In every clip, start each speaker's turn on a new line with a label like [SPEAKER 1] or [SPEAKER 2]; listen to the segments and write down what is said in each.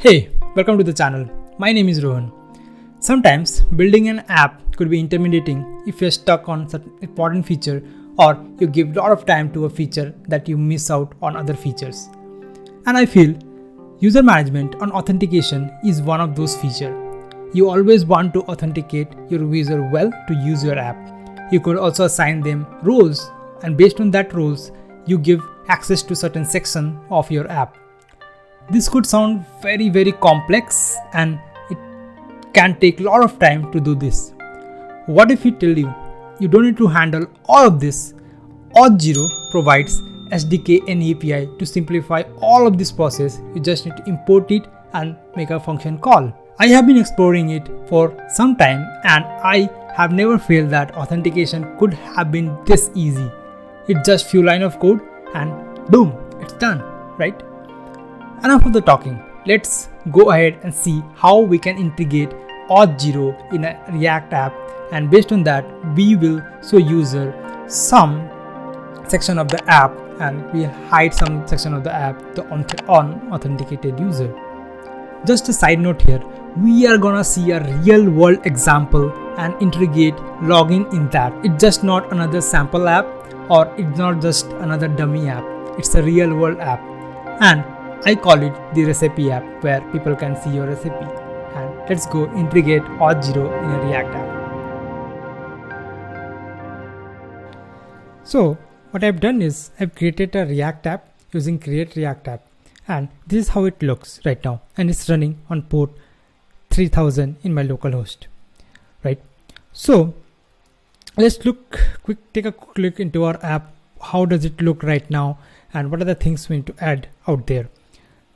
[SPEAKER 1] Hey, welcome to the channel. My name is Rohan. Sometimes building an app could be intimidating if you're stuck on certain important feature or you give a lot of time to a feature that you miss out on other features. And I feel user management and authentication is one of those features. You always want to authenticate your user well to use your app. You could also assign them roles, and based on that roles, you give access to certain section of your app. This could sound very complex and it can take a lot of time to do this. What if we tell you, you don't need to handle all of this? Auth0 provides SDK and API to simplify all of this process. You just need to import it and make a function call. I have been exploring it for some time and I have never felt that authentication could have been this easy. It's just few lines of code and boom, it's done, right? Enough of the talking. Let's go ahead and see how we can integrate Auth0 in a React app, and based on that we will show user some section of the app and we'll hide some section of the app to unauthenticated user. Just a side note here, we are gonna see a real world example and integrate login in that. It's just not another sample app or it's not just another dummy app. It's a real world app, and I call it the recipe app where people can see your recipe. And let's go integrate Auth0 in a React app. So what I've done is I've created a React app using create React app, and this is how it looks right now, and it's running on port 3000 in my localhost, right? So let's take a quick look into our app. How does it look right now and what are the things we need to add out there,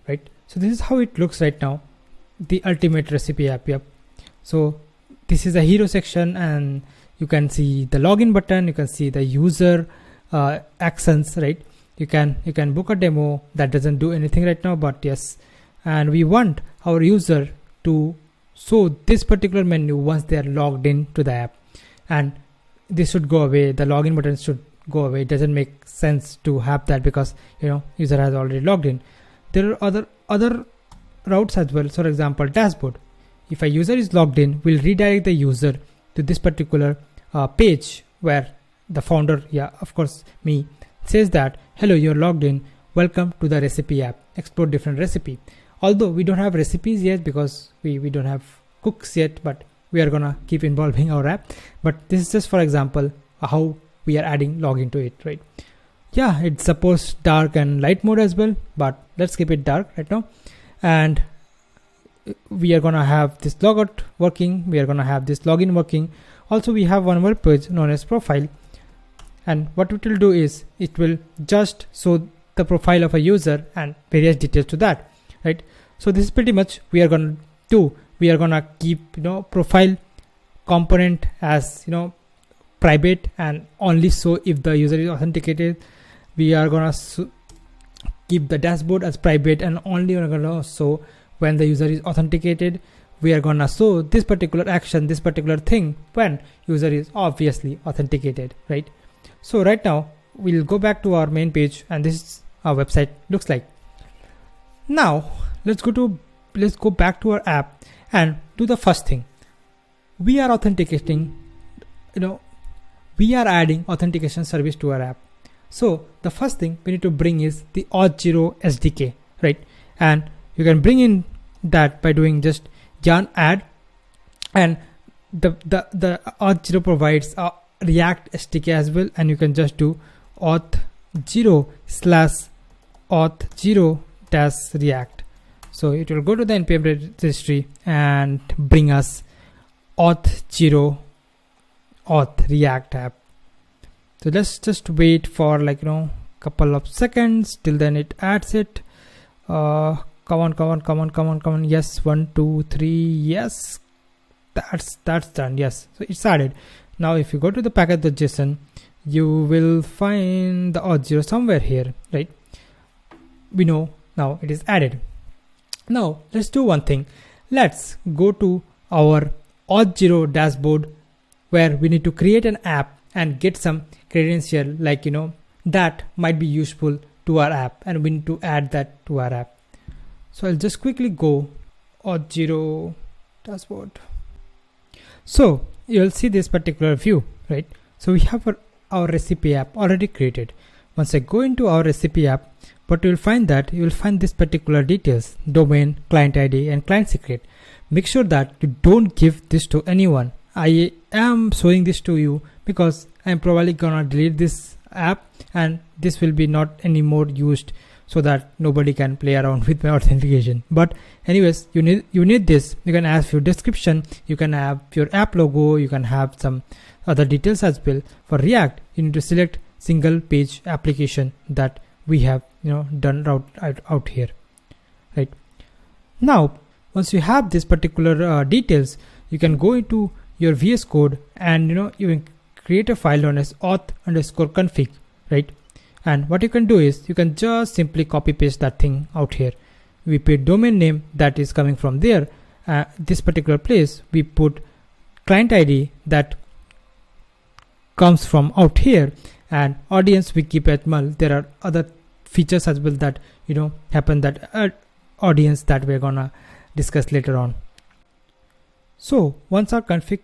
[SPEAKER 1] right? So this is how it looks right now, the ultimate recipe app. Yep. So this is a hero section and you can see the login button, you can see the user actions, right? You can book a demo that doesn't do anything right now, but yes, and we want our user to show this particular menu once they are logged in to the app, and this should go away. The login button should go away. It doesn't make sense to have that because user has already logged in. There are other routes as well. So for example, dashboard. If a user is logged in, we'll redirect the user to this particular page where the founder, of course me, says that hello, you're logged in, welcome to the recipe app, explore different recipe. Although we don't have recipes yet because we don't have cooks yet, but we are gonna keep involving our app. But this is just for example how we are adding login to it, right? Yeah, it supports dark and light mode as well, but let's keep it dark right now. And we are gonna have this logout working, we are gonna have this login working. Also we have one more page known as profile, and what it will do is it will just show the profile of a user and various details to that, right? So this is pretty much we are gonna do. We are gonna keep profile component as private and only so if the user is authenticated. We are gonna keep the dashboard as private and only gonna show when the user is authenticated. We are gonna show this particular action, this particular thing when user is obviously authenticated, right? So right now we'll go back to our main page and this is our website looks like. Now let's go back to our app and do the first thing. We are authenticating, we are adding authentication service to our app. So the first thing we need to bring is the Auth0 SDK, right? And you can bring in that by doing just yarn add, and the Auth0 provides a React SDK as well, and you can just do auth0 / auth0 - react. So it will go to the npm registry and bring us auth0 auth react app. So let's just wait for couple of seconds till then it adds it. Come on. Yes, 1 2 3. Yes, that's done. Yes, so it's added. Now if you go to the package.json, you will find the Auth0 somewhere here, right? We know now it is added. Now let's do one thing. Let's go to our Auth0 dashboard where we need to create an app and get some credential that might be useful to our app, and we need to add that to our app. So I'll just quickly go Auth0 dashboard. So you'll see this particular view, right? So we have our recipe app already created. Once I go into our recipe app, but you'll find that you will find this particular details: domain, client ID, and client secret. Make sure that you don't give this to anyone. I am showing this to you because I'm probably gonna delete this app and this will be not anymore used, so that nobody can play around with my authentication. But anyways, you need this. You can have your description, you can have your app logo, you can have some other details as well. For React, you need to select single page application that we have done out here, right? Now once you have this particular details, you can go into your VS Code and you can create a file known as auth_config, right? And what you can do is you can just simply copy paste that thing out here. We put domain name that is coming from there, this particular place. We put client ID that comes from out here, and audience we keep at mul. There are other features as well that happen, that audience that we're gonna discuss later on. So once our config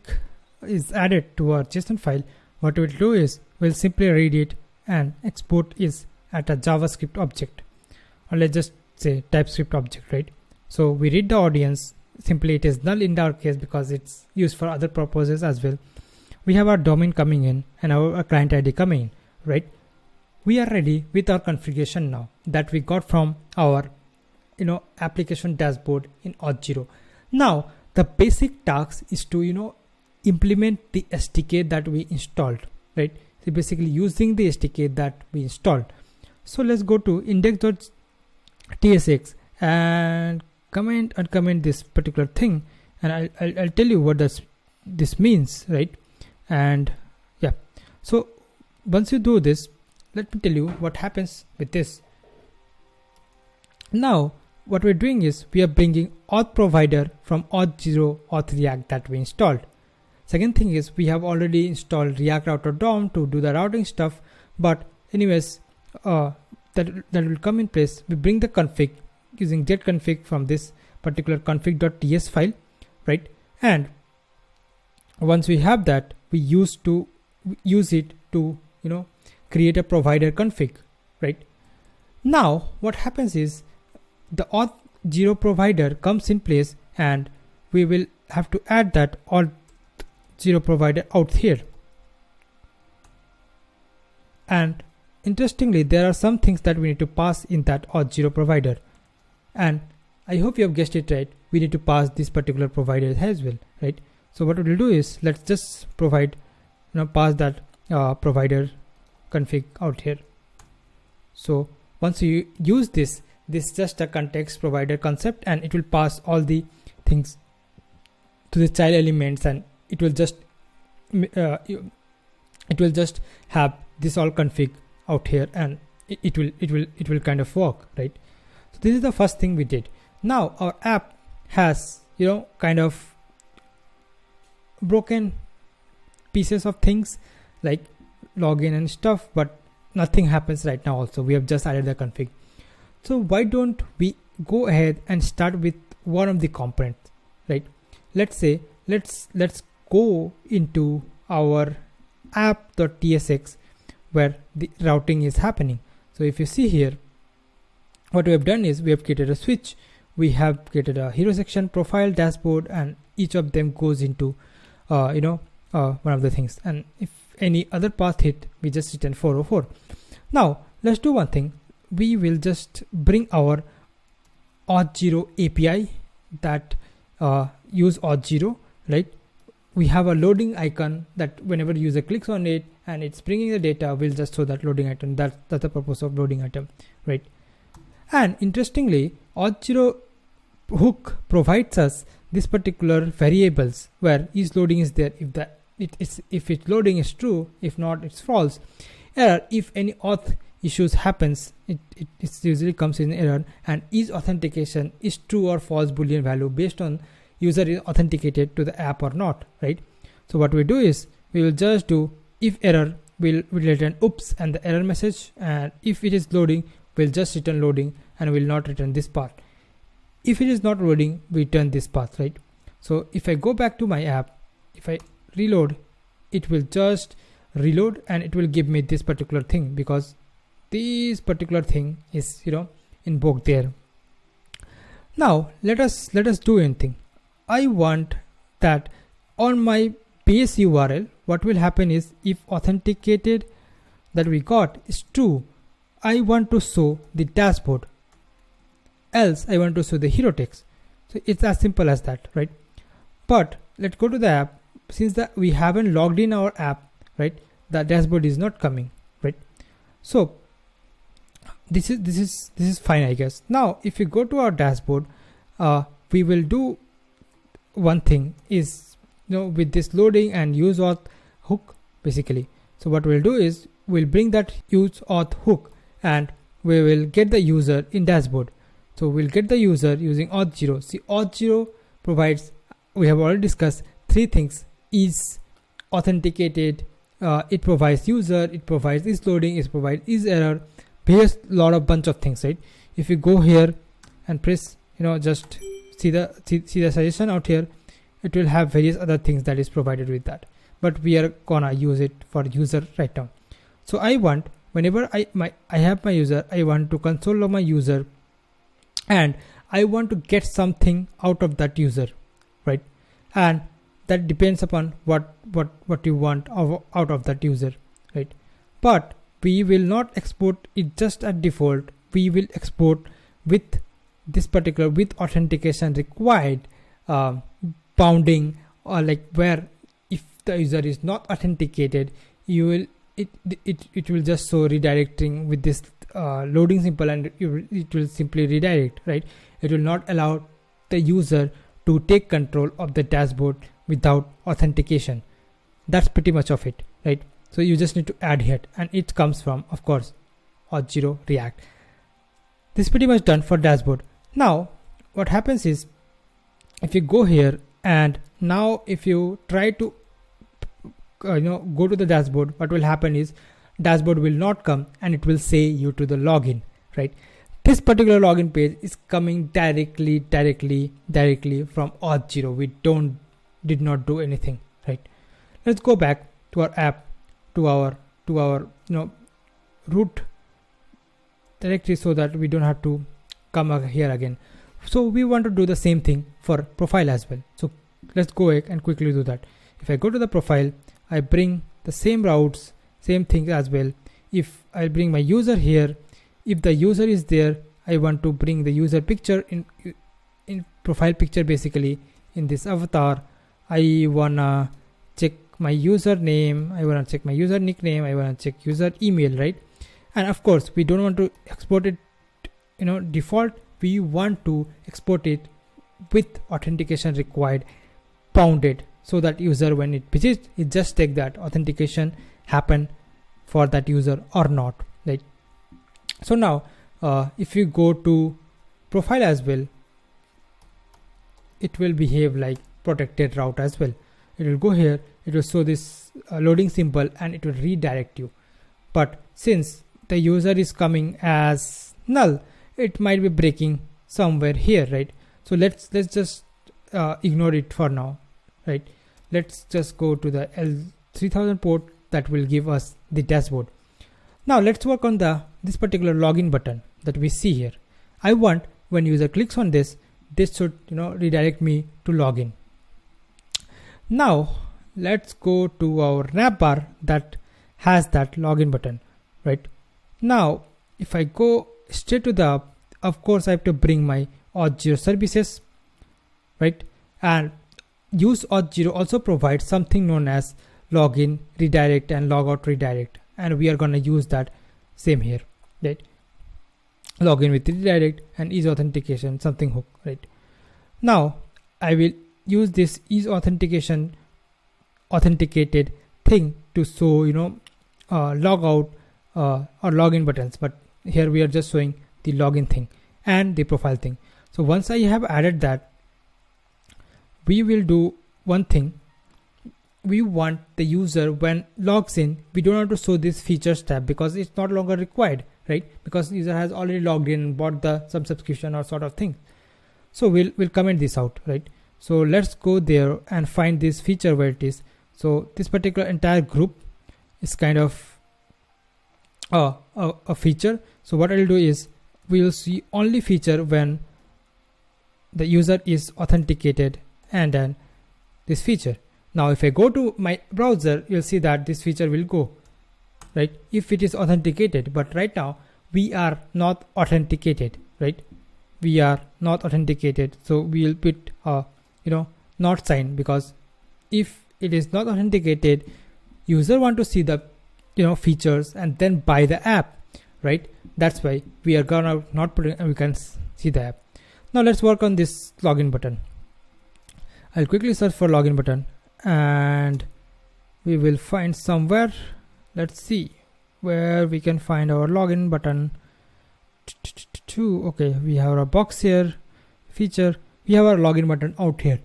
[SPEAKER 1] is added to our JSON file, what we'll do is we'll simply read it and export is at a JavaScript object, or let's just say TypeScript object, right? So we read the audience. Simply it is null in our case because it's used for other purposes as well. We have our domain coming in and our client ID coming in, right? We are ready with our configuration now that we got from our application dashboard in Auth0. Now the basic task is to implement the SDK that we installed, right? So basically using the SDK that we installed. So let's go to index.tsx and comment this particular thing, and I'll tell you what this means, right? And yeah, so once you do this, let me tell you what happens with this. Now what we're doing is we are bringing auth provider from Auth0 auth React that we installed. Second thing is we have already installed React Router DOM to do the routing stuff, but anyways that will come in place. We bring the config using getConfig from this particular config.ts file, right? And once we have that, we use it to create a provider config, right? Now what happens is the Auth0 provider comes in place, and we will have to add that Auth0 provider out here. And interestingly, there are some things that we need to pass in that Auth0 provider, and I hope you have guessed it right. We need to pass this particular provider as well, right? So what we'll do is let's just pass that provider config out here. So once you use this is just a context provider concept, and it will pass all the things to the child elements, and it will just have this all config out here, and it will kind of work, right? So this is the first thing we did. Now our app has kind of broken pieces of things like login and stuff, but nothing happens right now. Also, we have just added the config. So why don't we go ahead and start with one of the components, right? Let's say let's go into our app.tsx where the routing is happening. So if you see here, what we have done is we have created a switch, we have created a hero section, profile, dashboard, and each of them goes into one of the things, and if any other path hit, we just return 404. Now let's do one thing. We will just bring our Auth0 API that use Auth0, right? We have a loading icon that whenever user clicks on it and it's bringing the data, we'll just show that loading item. That's the purpose of loading item, right? And interestingly, Auth0 hook provides us this particular variables where each loading is there. If its loading is true, if not, it's false. Error, if any auth issues happens, it usually comes in error, and is authentication is true or false boolean value based on user is authenticated to the app or not, right? So what we do is we will just do if error, we'll return oops and the error message, and if it is loading, we'll just return loading and will not return this part. if it is not loading, we turn this path, right? So if I go back to my app, if I reload, it will just reload and it will give me this particular thing, because this particular thing is invoked there. Now let us do anything. I want that on my base URL, what will happen is, if authenticated that we got is true, I want to show the dashboard, else I want to show the hero text. So it's as simple as that, right? But let's go to the app. Since we haven't logged in our app, right, the dashboard is not coming, right? So this is fine, I guess. Now if you go to our dashboard, we will do one thing is, with this loading and use auth hook basically. So what we'll do is we'll bring that use auth hook and we will get the user in dashboard. So we'll get the user using Auth0. See, Auth0 provides, we have already discussed, three things: is authenticated, it provides user, it provides is loading, it provides is error, various lot of bunch of things, right? If you go here and press, just see the suggestion out here, it will have various other things that is provided with that, but we are gonna use it for user right now. So I want, whenever I have my user, I want to console of my user and I want to get something out of that user, right? And that depends upon what you want out of that user, right? But we will not export it just at default. We will export with this particular, with authentication required, bounding, or like where if the user is not authenticated, you will it will just show redirecting with this loading symbol, and it will simply redirect, right? It will not allow the user to take control of the dashboard without authentication. That's pretty much of it, right? So you just need to add here, and it comes from, of course, Auth0 React. This is pretty much done for dashboard. Now what happens is, if you go here and now if you try to go to the dashboard, what will happen is dashboard will not come and it will say you to the login, right? This particular login page is coming directly from Auth0. We did not do anything, right? Let's go back to our app, to our root directory, so that we don't have to come here again. So we want to do the same thing for profile as well. So let's go and quickly do that. If I go to the profile, I bring the same routes, same thing as well. If I bring my user here, if the user is there, I want to bring the user picture in profile picture. Basically in this avatar, I wanna check my username, I wanna check my user nickname, I wanna check user email, right? And of course we don't want to export it default. We want to export it with authentication required, bounded, so that user, when it visits, it just take that authentication happen for that user or not, right? So now if you go to profile as well, it will behave like protected route as well. It will go here, it will show this loading symbol and it will redirect you. But since the user is coming as null, it might be breaking somewhere here, right? So let's just ignore it for now, right? Let's just go to the L3000 port that will give us the dashboard. Now let's work on this particular login button that we see here. I want, when user clicks on this should redirect me to login. Now let's go to our navbar that has that login button, right? Now if I go straight to the app, of course I have to bring my Auth0 services, right? And use Auth0 also provides something known as login redirect and logout redirect, and we are going to use that same here, right? Login with redirect and is authentication something hook, right? Now I will use this is authentication authenticated thing to show logout or login buttons, but here we are just showing the login thing and the profile thing. So once I have added that, we will do one thing. We want the user, when logs in, we don't have to show this features tab because it's not longer required, right? Because user has already logged in and bought some subscription or sort of thing. So we'll comment this out, right? So let's go there and find this feature where it is. So this particular entire group is kind of a feature. So what I'll do is we will see only feature when the user is authenticated, and then this feature. Now if I go to my browser, you'll see that this feature will go, right, if it is authenticated. But right now we are not authenticated, right? We are not authenticated, so we'll put not sign, because if it is not authenticated, user want to see the features and then buy the app, right? That's why we are gonna not put it, and we can see the app. Now let's work on this login button. I'll quickly search for login button and we will find somewhere. Let's see where we can find our login button. Okay, we have a box here, feature. We have our login button out here.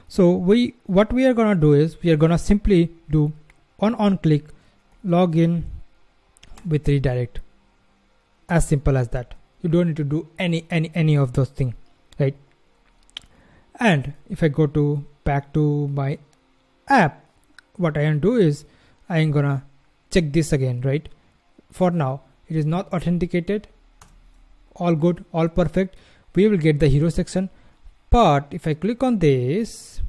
[SPEAKER 1] So what we are gonna do is we are gonna simply do on click login with redirect. As simple as that. You don't need to do any of those things, right? And if I go to back to my app, what I am do is I am gonna check this again, right? For now it is not authenticated. All good, all perfect. We will get the hero section, but if I click on this,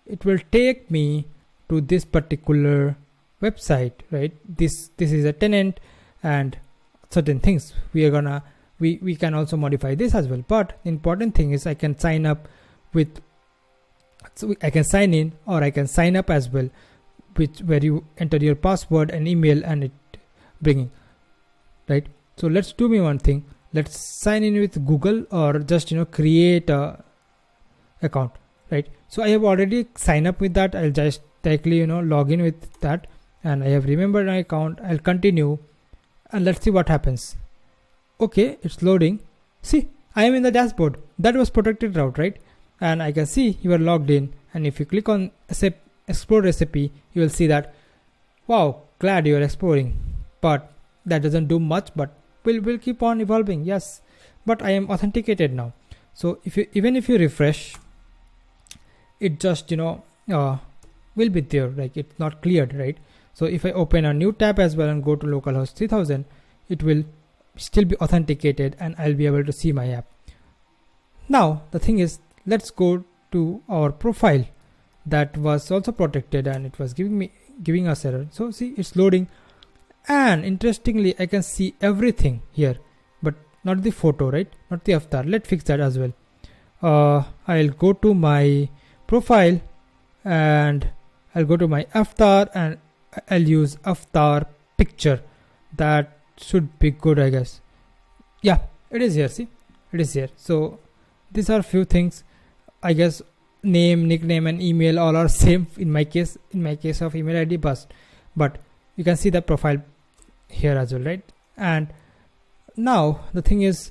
[SPEAKER 1] it will take me to this particular website, right? This is a tenant and certain things we are gonna we can also modify this as well. But the important thing is I can sign up with, so I can sign in or I can sign up as well, where you enter your password and email and it bringing, right? So let's do me one thing. Let's sign in with Google or just create a account, right? So I have already signed up with that. I'll just directly log in with that, and I have remembered my account. I'll continue and let's see what happens. Okay, it's loading. See, I am in the dashboard. That was protected route, right? And I can see you are logged in, and if you click on explore recipe, you will see that, wow, glad you are exploring, but that doesn't do much, but we'll keep on evolving. Yes, but I am authenticated now. So even if you refresh, it just will be there, like it's not cleared, right? So if I open a new tab as well and go to localhost 3000, it will still be authenticated and I'll be able to see my app. Now the thing is, let's go to our profile that was also protected and it was giving us error. So see, it's loading, and interestingly I can see everything here, but not the photo, right? Not the avatar. Let's fix that as well. I'll go to my profile and I'll go to my avatar and I'll use avatar picture. That should be good, I guess. Yeah, it is here. See, it is here. So these are few things, I guess. Name, nickname and email all are same in my case of email ID, but you can see the profile here as well, right? And now the thing is,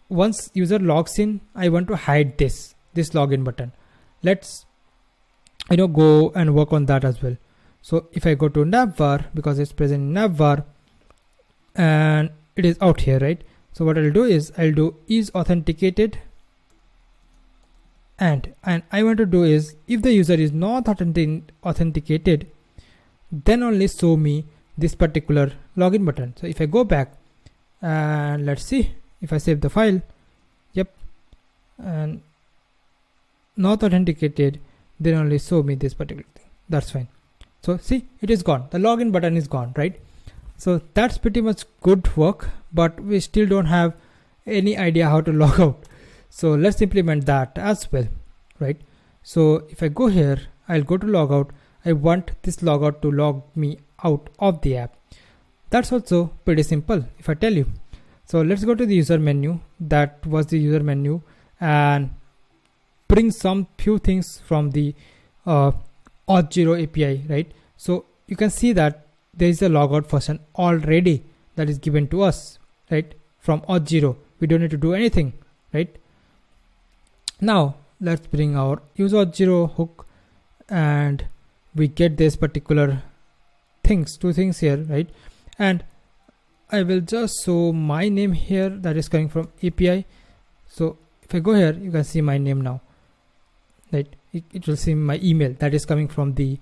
[SPEAKER 1] once user logs in, I want to hide this login button. Let's go and work on that as well. So if I go to navbar, because it's present in navbar and it is out here, right? So what I'll do is I'll do is authenticated, and I want to do is, if the user is not authenticated, then only show me this particular login button. So if I go back and let's see if I save the file, yep, and not authenticated, then only show me this particular thing. That's fine. So see, it is gone. The login button is gone, right? So that's pretty much good work, but we still don't have any idea how to log out. So let's implement that as well, right? So if I go here, I'll go to logout. I want this logout to log me out of the app. That's also pretty simple if I tell you. So let's go to the user menu. That was the user menu, and bring some few things from the Auth0 API, right? So you can see that there is a logout function already that is given to us, right? From Auth0, we don't need to do anything, right? Now let's bring our use Auth0 hook, and we get this particular two things here, right? And I will just show my name here that is coming from API. So if I go here, you can see my name now, right? It will see my email that is coming from the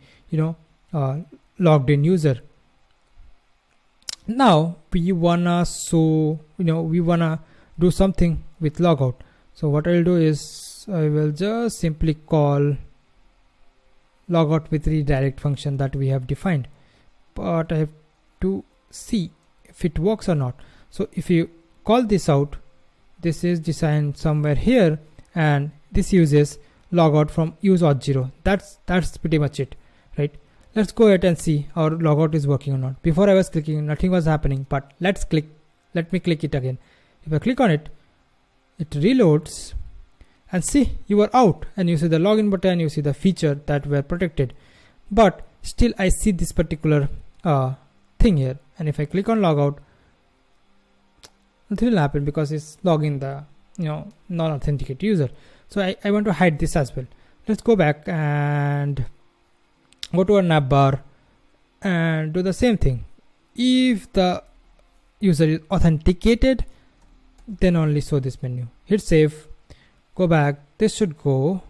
[SPEAKER 1] logged in user. Now we wanna do something with logout. So what I'll do is I will just simply call logout with redirect function that we have defined, but I have to see if it works or not. So if you call this out, this is designed somewhere here, and this uses logout from use auth0. That's pretty much it, right? Let's go ahead and see our logout is working or not. Before I was clicking, nothing was happening, but let me click it again. If I click on it, it reloads, and see, you are out, and you see the login button, you see the feature that were protected, but still I see this particular thing here. And if I click on logout, nothing will happen because it's logging the non-authenticated user. So I want to hide this as well. Let's go back and go to our navbar and do the same thing. If the user is authenticated, then only show this menu. Hit save, go back, this should go.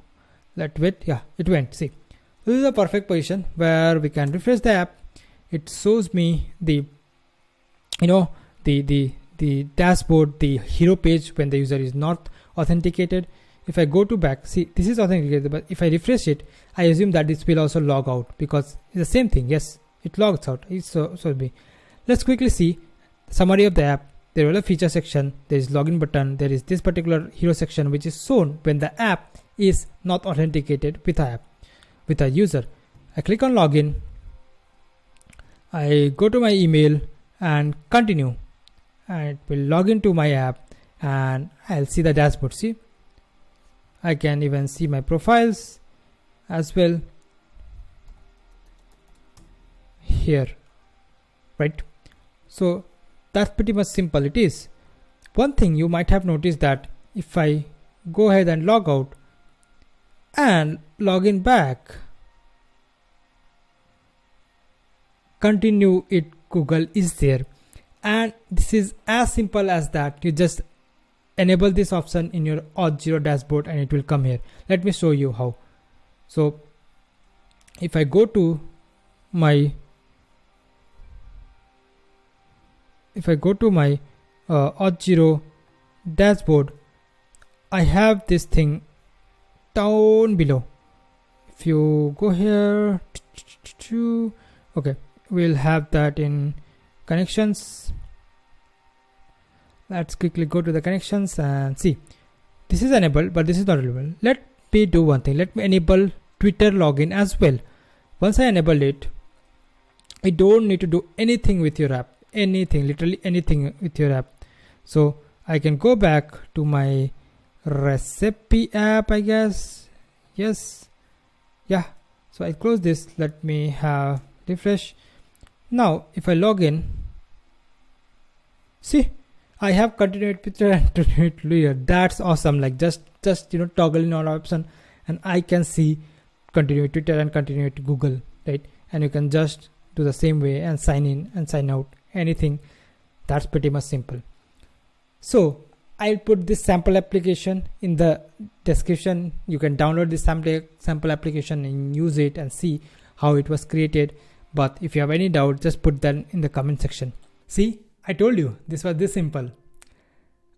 [SPEAKER 1] Let's wait. Yeah, it went. See, this is a perfect position where we can refresh the app. It shows me the dashboard, the hero page when the user is not authenticated. If I go to back, see, this is authenticated, but if I refresh it, I assume that this will also log out because it's the same thing. Yes, it logs out. Let's quickly see the summary of the app. There is a feature section, there is login button, there is this particular hero section which is shown when the app is not authenticated with a user. I click on login, I go to my email and continue, and it will log into my app, and I'll see the dashboard. See, I can even see my profiles as well here, right? So that's pretty much simple it is. One thing you might have noticed that if I go ahead and log out and log in back, continue it Google is there, and this is as simple as that. You just enable this option in your Auth0 dashboard and it will come here. Let me show you how. So if I go to my Auth0 dashboard, I have this thing down below. If you go here, okay, we'll have that in connections. Let's quickly go to the connections and see. This is enabled, but this is not enabled. Let me do one thing. Let me enable Twitter login as well. Once I enable it, I don't need to do anything with your app. Anything, literally anything with your app. So I can go back to my recipe app, I guess. Yes. Yeah. So I close this. Let me have refresh. Now if I log in, see, I have continued Twitter and continued Twitter. That's awesome. Like just toggle in all option, and I can see continue Twitter and continue to Google, right? And you can just do the same way and sign in and sign out. Anything. That's pretty much simple. So I'll put this sample application in the description. You can download this sample application and use it and see how it was created. But if you have any doubt, just put that in the comment section. See, I told you this was this simple.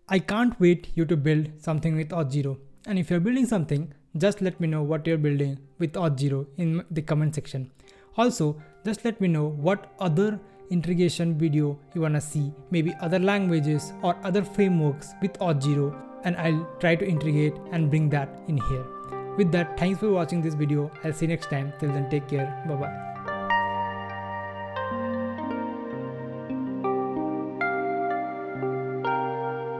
[SPEAKER 1] I can't wait you to build something with Auth0. And if you're building something, just let me know what you're building with Auth0 in the comment section. Also, just let me know what other integration video you wanna see, maybe other languages or other frameworks with Auth0, and I'll try to integrate and bring that in here. With that, thanks for watching this video. I'll see you next time. Till then, take care. Bye bye.